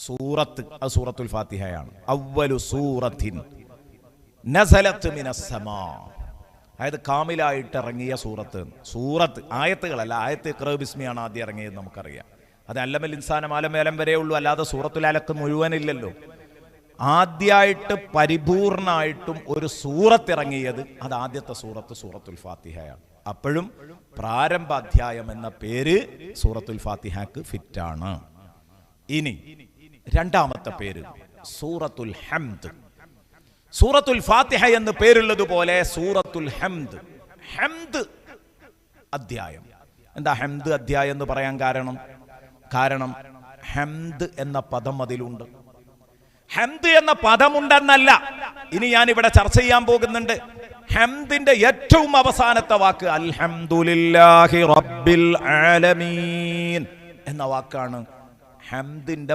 സൂറത്ത്, അത് സൂറത്തുൽ ഫാത്തിഹയാണ്. അവ്വലു സൂറത്തിൻ നസലത്ത് മിനസ് സമാ, അതായത് കാമിലായിട്ട് ഇറങ്ങിയ സൂറത്ത്. സൂറത്ത് ആയത്തുകളല്ല, ആയത്ത് ഇഖ്റ ബിസ്മിയാണ് ആദ്യം ഇറങ്ങിയത്, നമുക്കറിയാം. അത് അല്ലമൽ ഇൻസാന മാലമേലം വരെ ഉള്ളൂ, അല്ലാതെ സൂറത്തുൽ അലക്ക് മുഴുവനില്ലല്ലോ. ആദ്യമായിട്ട് പരിപൂർണമായിട്ടും ഒരു സൂറത്ത് ഇറങ്ങിയത് അത് ആദ്യത്തെ സൂറത്ത് സൂറത്തുൽ ഫാത്തിഹയാണ്. അപ്പോഴും പ്രാരംഭ അധ്യായം എന്ന പേര് സൂറത്തുൽ ഫാത്തിഹക്ക് ഫിറ്റാണ്. ഇനി രണ്ടാമത്തെ പേര് സൂറത്തുൽ ഹംദ്. സൂറത്തുൽ ഫാത്തിഹ എന്ന് പേരുള്ളതുപോലെ സൂറത്തുൽ ഹംദ്, ഹംദ് അധ്യായം. എന്താ ഹംദ് അധ്യായം എന്ന് പറയാൻ കാരണം ഹംദ് എന്ന പദം അതിലുണ്ട്. ഹംദ് എന്ന പദമുണ്ടെന്നല്ല, ഇനി ഞാൻ ഇവിടെ ചർച്ച ചെയ്യാൻ പോകുന്നുണ്ട്. ഹംദിന്റെ ഏറ്റവും അവസാനത്തെ വാക്ക് അൽഹംദുലില്ലാഹി റബ്ബിൽ ആലമീൻ എന്ന വാക്കാണ് ഹംദിന്റെ